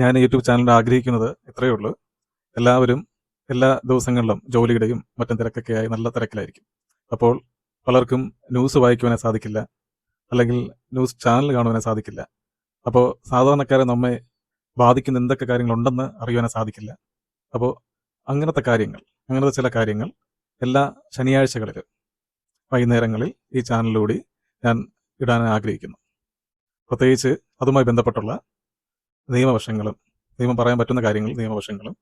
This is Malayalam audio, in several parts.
ഞാൻ യൂട്യൂബ് ചാനലിൽ ആഗ്രഹിക്കുന്നത് ഇത്രയേ ഉള്ളൂ. എല്ലാവരും എല്ലാ ദിവസങ്ങളിലും ജോലിയുടെയും മറ്റും തിരക്കൊക്കെ ആയി നല്ല തിരക്കിലായിരിക്കും. അപ്പോൾ പലർക്കും ന്യൂസ് വായിക്കുവാനേ സാധിക്കില്ല, അല്ലെങ്കിൽ ന്യൂസ് ചാനൽ കാണുവാനേ സാധിക്കില്ല. അപ്പോൾ സാധാരണക്കാരെ നമ്മെ ബാധിക്കുന്ന എന്തൊക്കെ കാര്യങ്ങളുണ്ടെന്ന് അറിയുവാനേ സാധിക്കില്ല. അപ്പോൾ അങ്ങനത്തെ ചില കാര്യങ്ങൾ എല്ലാ ശനിയാഴ്ചകളിലും വൈകുന്നേരങ്ങളിൽ ഈ ചാനലിലൂടെ ഞാൻ ഇടാൻ ആഗ്രഹിക്കുന്നു. പ്രത്യേകിച്ച് അതുമായി ബന്ധപ്പെട്ടുള്ള നിയമവശങ്ങളും, നിയമം പറയാൻ പറ്റുന്ന കാര്യങ്ങൾ, നിയമവശങ്ങളും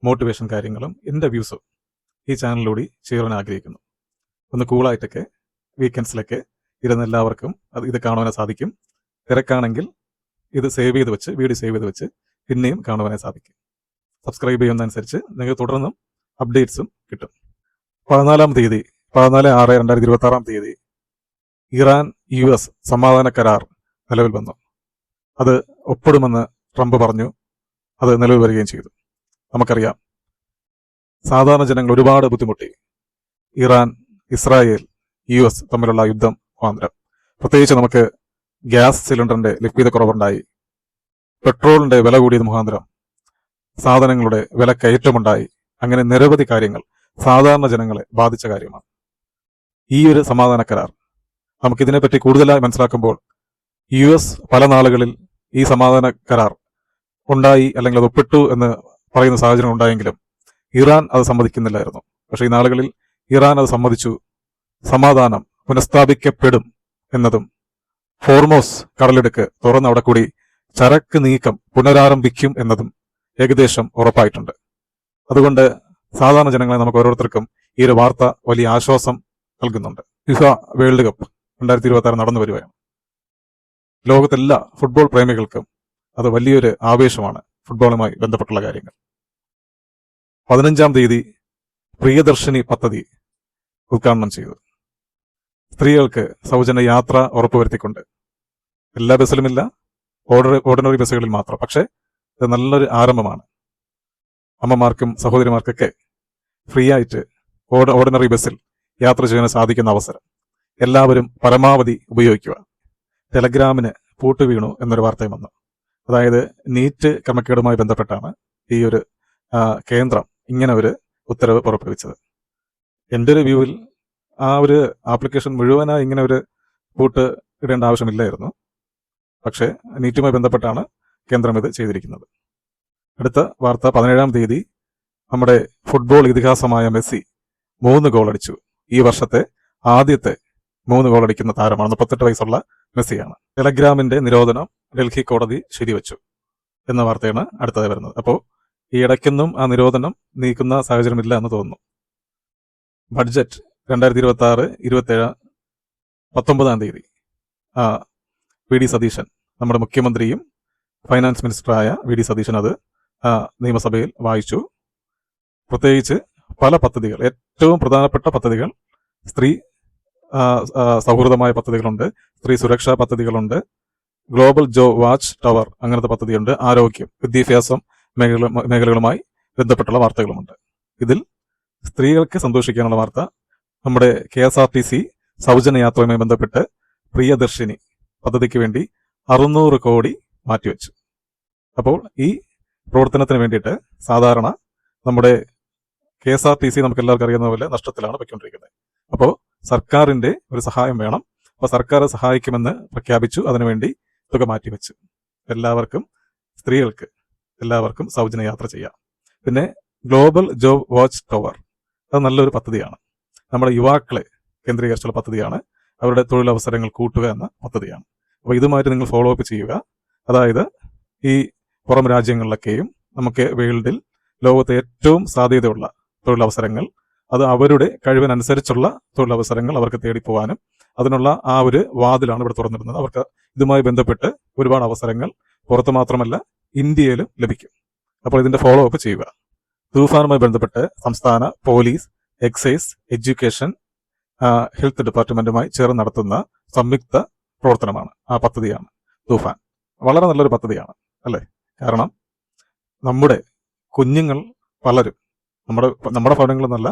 മോട്ടിവേഷൻ കാര്യങ്ങളും ഇൻ്റർവ്യൂസും ഈ ചാനലിലൂടെ ചെയ്യാൻ ആഗ്രഹിക്കുന്നു. ഒന്ന് കൂളായിട്ടൊക്കെ വീക്കെൻഡ്സിലൊക്കെ ഇരുന്ന് എല്ലാവർക്കും ഇത് കാണുവാനേ സാധിക്കും. തിരക്കാണെങ്കിൽ ഇത് വീഡിയോ സേവ് ചെയ്ത് വെച്ച് പിന്നെയും കാണുവാനേ സാധിക്കും. സബ്സ്ക്രൈബ് ചെയ്യുന്നതനുസരിച്ച് നിങ്ങൾക്ക് തുടർന്നും അപ്ഡേറ്റ്സും കിട്ടും. 14/6/2026 ഇറാൻ US സമാധാന കരാർ നിലവിൽ വന്നു. അത് ഒപ്പിടുമെന്ന് ട്രംപ് പറഞ്ഞു. അത് നിലവിൽ വരികയും ചെയ്തു. നമുക്കറിയാം, സാധാരണ ജനങ്ങൾ ഒരുപാട് ബുദ്ധിമുട്ടി ഇറാൻ, ഇസ്രായേൽ, US തമ്മിലുള്ള യുദ്ധം മുഖാന്തരം. പ്രത്യേകിച്ച് നമുക്ക് ഗ്യാസ് സിലിണ്ടറിന്റെ ലഭ്യതക്കുറവുണ്ടായി, പെട്രോളിന്റെ വില കൂടിയത് മുഖാന്തരം സാധനങ്ങളുടെ വില കയറ്റമുണ്ടായി. അങ്ങനെ നിരവധി കാര്യങ്ങൾ സാധാരണ ജനങ്ങളെ ബാധിച്ച കാര്യമാണ് ഈ ഒരു സമാധാന കരാർ. നമുക്കിതിനെപ്പറ്റി കൂടുതലായി മനസ്സിലാക്കുമ്പോൾ US പല നാളുകളിൽ ഈ സമാധാന കരാർ ഉണ്ടായി അല്ലെങ്കിൽ അത് ഒപ്പിട്ടു എന്ന് പറയുന്ന സാഹചര്യം ഉണ്ടായെങ്കിലും ഇറാൻ അത് സമ്മതിക്കുന്നില്ലായിരുന്നു. പക്ഷേ ഈ നാളുകളിൽ ഇറാൻ അത് സമ്മതിച്ചു. സമാധാനം പുനഃസ്ഥാപിക്കപ്പെടും എന്നതും ഫോർമോസ് കടലിടുക്ക് തുറന്ന് അവിടെ കൂടി ചരക്ക് നീക്കം പുനരാരംഭിക്കും എന്നതും ഏകദേശം ഉറപ്പായിട്ടുണ്ട്. അതുകൊണ്ട് സാധാരണ ജനങ്ങളെ നമുക്ക് ഓരോരുത്തർക്കും ഈ ഒരു വാർത്ത വലിയ ആശ്വാസം നൽകുന്നുണ്ട്. ഫിഫ വേൾഡ് കപ്പ് 2026 നടന്നു വരികയാണ്. ലോകത്തെല്ലാ ഫുട്ബോൾ പ്രേമികൾക്കും അത് വലിയൊരു ആവേശമാണ്. ഫുട്ബോളുമായി ബന്ധപ്പെട്ടുള്ള കാര്യങ്ങൾ. 15 പ്രിയദർശിനി പദ്ധതി ഉദ്ഘാടനം ചെയ്തു. സ്ത്രീകൾക്ക് സൗജന്യ യാത്ര ഉറപ്പുവരുത്തിക്കൊണ്ട്, എല്ലാ ബസ്സിലുമില്ല, ഓർഡിനറി ബസ്സുകളിൽ മാത്രം. പക്ഷേ ഇത് നല്ലൊരു ആരംഭമാണ്. അമ്മമാർക്കും സഹോദരിമാർക്കൊക്കെ ഫ്രീ ആയിട്ട് ഓർഡിനറി ബസ്സിൽ യാത്ര ചെയ്യാൻ സാധിക്കുന്ന അവസരം എല്ലാവരും പരമാവധി ഉപയോഗിക്കുക. ടെലഗ്രാമിന് പൂട്ട് വീണു എന്നൊരു വാർത്തയും വന്നു. അതായത് നീറ്റ് ക്രമക്കേടുമായി ബന്ധപ്പെട്ടാണ് ഈ ഒരു കേന്ദ്രം ഇങ്ങനെ ഒരു ഉത്തരവ് പുറപ്പെടുവിച്ചത്. എൻ്റെ ഒരു വ്യൂവിൽ ആ ഒരു ആപ്ലിക്കേഷൻ മുഴുവനായി ഇങ്ങനെ ഒരു പൂട്ട് ഇടേണ്ട ആവശ്യമില്ലായിരുന്നു. പക്ഷേ നീറ്റുമായി ബന്ധപ്പെട്ടാണ് കേന്ദ്രം ഇത് ചെയ്തിരിക്കുന്നത്. അടുത്ത വാർത്ത 17 നമ്മുടെ ഫുട്ബോൾ ഇതിഹാസമായ മെസ്സി 3 ഗോൾ അടിച്ചു. ഈ വർഷത്തെ ആദ്യത്തെ 3 ഗോൾ അടിക്കുന്ന താരമാണ്. 38 വയസ്സുള്ള മെസ്സിയാണ്. ടെലഗ്രാമിന്റെ നിരോധനം ഡൽഹി കോടതി ശരിവെച്ചു എന്ന വാർത്തയാണ് അടുത്തത് വരുന്നത്. അപ്പോൾ ഈ ഇടയ്ക്കൊന്നും ആ നിരോധനം നീക്കുന്ന സാഹചര്യമില്ല എന്ന് തോന്നുന്നു. ബഡ്ജറ്റ് 2026-27 19 VD സതീശൻ, നമ്മുടെ മുഖ്യമന്ത്രിയും ഫൈനാൻസ് മിനിസ്റ്ററായ VD സതീശൻ അത് നിയമസഭയിൽ വായിച്ചു. പ്രത്യേകിച്ച് പല പദ്ധതികൾ, ഏറ്റവും പ്രധാനപ്പെട്ട പദ്ധതികൾ, സ്ത്രീ സൗഹൃദമായ പദ്ധതികളുണ്ട്, സ്ത്രീ സുരക്ഷാ പദ്ധതികളുണ്ട്, ഗ്ലോബൽ ജോബ് വാച്ച് ടവർ അങ്ങനത്തെ പദ്ധതിയുണ്ട്, ആരോഗ്യം, വിദ്യാഭ്യാസം മേഖലകളുമായി ബന്ധപ്പെട്ടുള്ള വാർത്തകളുമുണ്ട്. ഇതിൽ സ്ത്രീകൾക്ക് സന്തോഷിക്കാനുള്ള വാർത്ത, നമ്മുടെ KSRTC സൗജന്യ യാത്രയുമായി ബന്ധപ്പെട്ട് പ്രിയദർശിനി പദ്ധതിക്ക് വേണ്ടി 600 കോടി മാറ്റിവെച്ചു. അപ്പോൾ ഈ പ്രവർത്തനത്തിന് വേണ്ടിയിട്ട് സാധാരണ നമ്മുടെ KSRTC നമുക്ക് എല്ലാവർക്കും അറിയുന്ന പോലെ നഷ്ടത്തിലാണ് പോയിക്കൊണ്ടിരിക്കുന്നത്. അപ്പോൾ സർക്കാരിന്റെ ഒരു സഹായം വേണം. അപ്പോൾ സർക്കാർ സഹായിക്കുമെന്ന് പ്രഖ്യാപിച്ചു. അതിനുവേണ്ടി തുക മാറ്റിവെച്ചു. എല്ലാവർക്കും, സ്ത്രീകൾക്ക് എല്ലാവർക്കും സൗജന്യ യാത്ര ചെയ്യാം. പിന്നെ ഗ്ലോബൽ ജോബ് വാച്ച് ടവർ, അത് നല്ലൊരു പദ്ധതിയാണ്. നമ്മുടെ യുവാക്കളെ കേന്ദ്രീകരിച്ചുള്ള പദ്ധതിയാണ്. അവരുടെ തൊഴിലവസരങ്ങൾ കൂട്ടുക എന്ന പദ്ധതിയാണ്. അപ്പോൾ ഇതുമായിട്ട് നിങ്ങൾ ഫോളോ അപ്പ് ചെയ്യുക. അതായത് ഈ പുറം രാജ്യങ്ങളിലൊക്കെയും നമുക്ക് വേൾഡിൽ ലോകത്തെ ഏറ്റവും സാധ്യതയുള്ള തൊഴിലവസരങ്ങൾ, അത് അവരുടെ കഴിവിനനുസരിച്ചുള്ള തൊഴിലവസരങ്ങൾ അവർക്ക് തേടിപ്പോവാനും അതിനുള്ള ആ ഒരു വാതിലാണ് ഇവിടെ തുറന്നിടുന്നത്. അവർക്ക് ഇതുമായി ബന്ധപ്പെട്ട് ഒരുപാട് അവസരങ്ങൾ പുറത്ത് മാത്രമല്ല ഇന്ത്യയിലും ലഭിക്കും. അപ്പോൾ ഇതിന്റെ ഫോളോ അപ്പ് ചെയ്യുക. തൂഫാനുമായി ബന്ധപ്പെട്ട് സംസ്ഥാന പോലീസ്, എക്സൈസ്, എഡ്യൂക്കേഷൻ, ഹെൽത്ത് ഡിപ്പാർട്ട്മെന്റുമായി ചേർന്ന് നടത്തുന്ന സംയുക്ത പ്രവർത്തനമാണ്, ആ പദ്ധതിയാണ് തൂഫാൻ. വളരെ നല്ലൊരു പദ്ധതിയാണ് അല്ലേ? കാരണം നമ്മുടെ കുഞ്ഞുങ്ങൾ പലരും, നമ്മുടെ ഭവനങ്ങളെന്നല്ല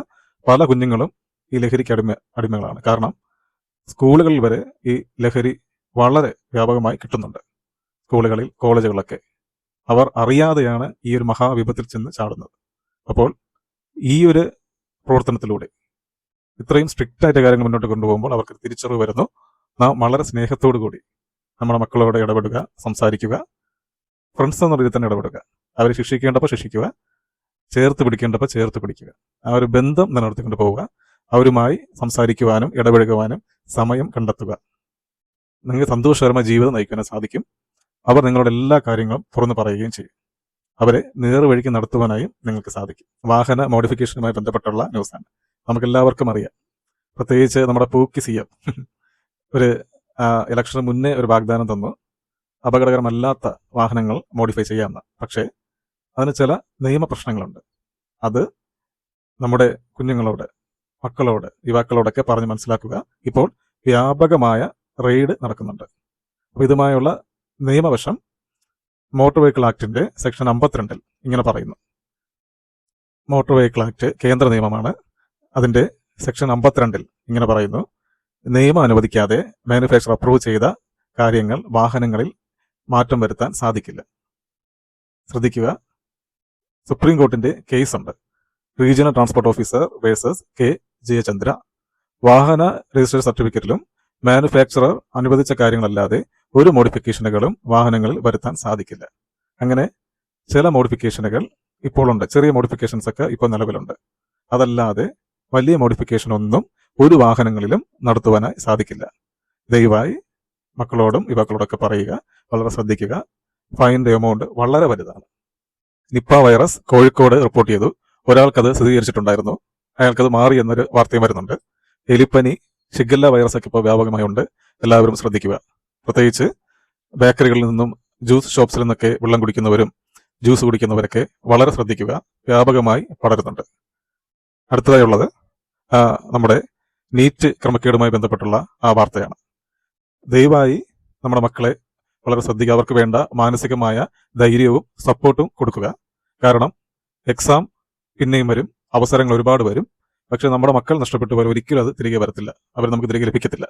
പല കുഞ്ഞുങ്ങളും ഈ ലഹരിക്ക് അടിമകളാണ്. കാരണം സ്കൂളുകളിൽ വരെ ഈ ലഹരി വളരെ വ്യാപകമായി കിട്ടുന്നുണ്ട്. സ്കൂളുകളിൽ, കോളേജുകളിലൊക്കെ. അവർ അറിയാതെയാണ് ഈ ഒരു മഹാവിപത്തിൽ ചെന്ന് ചാടുന്നത്. അപ്പോൾ ഈ ഒരു പ്രവർത്തനത്തിലൂടെ ഇത്രയും സ്ട്രിക്റ്റ് ആയിട്ട് കാര്യങ്ങൾ മുന്നോട്ട് കൊണ്ടുപോകുമ്പോൾ അവർക്ക് തിരിച്ചറിവ് വരുന്നു. നാം വളരെ സ്നേഹത്തോടു കൂടി നമ്മുടെ മക്കളോട് ഇടപെടുക, സംസാരിക്കുക, ഫ്രണ്ട്സ് എന്ന രീതിയിൽ തന്നെ ഇടപെടുക. അവരെ ശിക്ഷിക്കേണ്ടപ്പോൾ ശിക്ഷിക്കുക, ചേർത്ത് പിടിക്കേണ്ടപ്പോൾ ചേർത്ത് പിടിക്കുക. ആ ഒരു ബന്ധം നിലനിർത്തിക്കൊണ്ട് പോവുക. അവരുമായി സംസാരിക്കുവാനും ഇടപഴകുവാനും സമയം കണ്ടെത്തുക. നിങ്ങൾക്ക് സന്തോഷകരമായ ജീവിതം നയിക്കാനും സാധിക്കും. അവർ നിങ്ങളുടെ എല്ലാ കാര്യങ്ങളും തുറന്നു പറയുകയും ചെയ്യും. അവരെ നേർവഴിക്ക് നടത്തുവാനായും നിങ്ങൾക്ക് സാധിക്കും. വാഹന മോഡിഫിക്കേഷനുമായി ബന്ധപ്പെട്ടുള്ള ന്യൂസാണ്. നമുക്കെല്ലാവർക്കും അറിയാം. പ്രത്യേകിച്ച് നമ്മുടെ പൂക്കി CM ഒരു ഇലക്ഷന് മുന്നേ ഒരു വാഗ്ദാനം തന്നു, അപകടകരമല്ലാത്ത വാഹനങ്ങൾ മോഡിഫൈ ചെയ്യാമെന്ന്. പക്ഷേ അതിന് ചില നിയമ പ്രശ്നങ്ങളുണ്ട്. അത് നമ്മുടെ കുഞ്ഞുങ്ങളോട്, മക്കളോട്, യുവാക്കളോടൊക്കെ പറഞ്ഞ് മനസ്സിലാക്കുക. ഇപ്പോൾ വ്യാപകമായ റെയ്ഡ് നടക്കുന്നുണ്ട്. അപ്പോൾ ഇതുമായുള്ള നിയമവശം മോട്ടോർ വെഹിക്കിൾ ആക്ടിന്റെ സെക്ഷൻ 52 ഇങ്ങനെ പറയുന്നു. മോട്ടോർ വെഹിക്കിൾ ആക്ട് കേന്ദ്ര നിയമമാണ്. അതിന്റെ സെക്ഷൻ 52 ഇങ്ങനെ പറയുന്നു: നിയമം അനുവദിക്കാതെ മാനുഫാക്ചർ അപ്രൂവ് ചെയ്ത കാര്യങ്ങൾ വാഹനങ്ങളിൽ മാറ്റം വരുത്താൻ സാധിക്കില്ല. ശ്രദ്ധിക്കുക, സുപ്രീം കോർട്ടിന്റെ കേസുണ്ട്. Regional transport officer versus K. Jayachandra. വാഹന രജിസ്ട്രേഷൻ സർട്ടിഫിക്കറ്റിലും മാനുഫാക്ചറർ അനുവദിച്ച കാര്യങ്ങളല്ലാതെ ഒരു മോഡിഫിക്കേഷനുകളും വാഹനങ്ങളിൽ വരുത്താൻ സാധിക്കില്ല. അങ്ങനെ ചില മോഡിഫിക്കേഷനുകൾ ഇപ്പോൾ ഉണ്ട്. ചെറിയ മോഡിഫിക്കേഷൻസ് ഒക്കെ ഇപ്പോൾ നിലവിലുണ്ട്. അതല്ലാതെ വലിയ മോഡിഫിക്കേഷൻ ഒന്നും ഒരു വാഹനങ്ങളിലും നടത്തുവാനായി സാധിക്കില്ല. ദയവായി മക്കളോടും യുവാക്കളോടൊക്കെ പറയുക, വളരെ ശ്രദ്ധിക്കുക. ഫൈൻ്റെ എമൗണ്ട് വളരെ വലുതാണ്. നിപ്പ വൈറസ് കോഴിക്കോട് റിപ്പോർട്ട് ചെയ്തു. ഒരാൾക്കത് സ്ഥിരീകരിച്ചിട്ടുണ്ടായിരുന്നു. അയാൾക്കത് മാറി എന്നൊരു വാർത്തയും വരുന്നുണ്ട്. എലിപ്പനി, ഷിഗല്ല വൈറസ് ഒക്കെ ഇപ്പോൾ വ്യാപകമായി ഉണ്ട്. എല്ലാവരും ശ്രദ്ധിക്കുക. പ്രത്യേകിച്ച് ബേക്കറികളിൽ നിന്നും ജ്യൂസ് ഷോപ്സിൽ നിന്നൊക്കെ വെള്ളം കുടിക്കുന്നവരും ജ്യൂസ് കുടിക്കുന്നവരൊക്കെ വളരെ ശ്രദ്ധിക്കുക. വ്യാപകമായി പടരുന്നുണ്ട്. അടുത്തതായുള്ളത് നമ്മുടെ നീറ്റ് ക്രമക്കേടുമായി ബന്ധപ്പെട്ടുള്ള ആ വാർത്തയാണ്. ദയവായി നമ്മുടെ മക്കളെ വളരെ ശ്രദ്ധിക്കുക. അവർക്ക് വേണ്ട മാനസികമായ ധൈര്യവും സപ്പോർട്ടും കൊടുക്കുക. കാരണം എക്സാം പിന്നെയും വരും, അവസരങ്ങൾ ഒരുപാട് വരും. പക്ഷെ നമ്മുടെ മക്കൾ നഷ്ടപ്പെട്ടു പോയാൽ ഒരിക്കലും അത് തിരികെ വരത്തില്ല. അവർ നമുക്ക് തിരികെ ലഭിക്കത്തില്ല.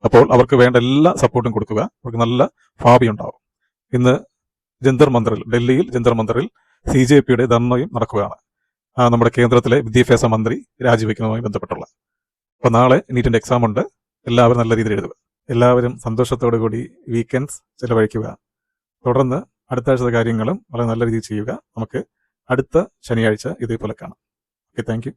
അപ്പോൾ അവർക്ക് വേണ്ട എല്ലാ സപ്പോർട്ടും കൊടുക്കുക. അവർക്ക് നല്ല ഭാവി ഉണ്ടാവും. ഇന്ന് ജന്തർ മന്ദറിൽ, ഡൽഹിയിൽ ജന്തർ മന്ദറിൽ CJPയുടെ ധർണയും നടക്കുകയാണ്. നമ്മുടെ കേന്ദ്രത്തിലെ വിദ്യാഭ്യാസ മന്ത്രി രാജിവെക്കുന്നതുമായി ബന്ധപ്പെട്ടുള്ള. അപ്പോൾ നാളെ നീറ്റിന്റെ എക്സാം ഉണ്ട്. എല്ലാവരും നല്ല രീതിയിൽ എഴുതുക. എല്ലാവരും സന്തോഷത്തോടു കൂടി വീക്കെൻഡ്സ് ചെലവഴിക്കുക. തുടർന്ന് അടുത്ത ആഴ്ചത്തെ കാര്യങ്ങളും വളരെ നല്ല രീതിയിൽ ചെയ്യുക. നമുക്ക് അടുത്ത ശനിയാഴ്ച ഇതേപോലെ കാണാം. Okay, thank you.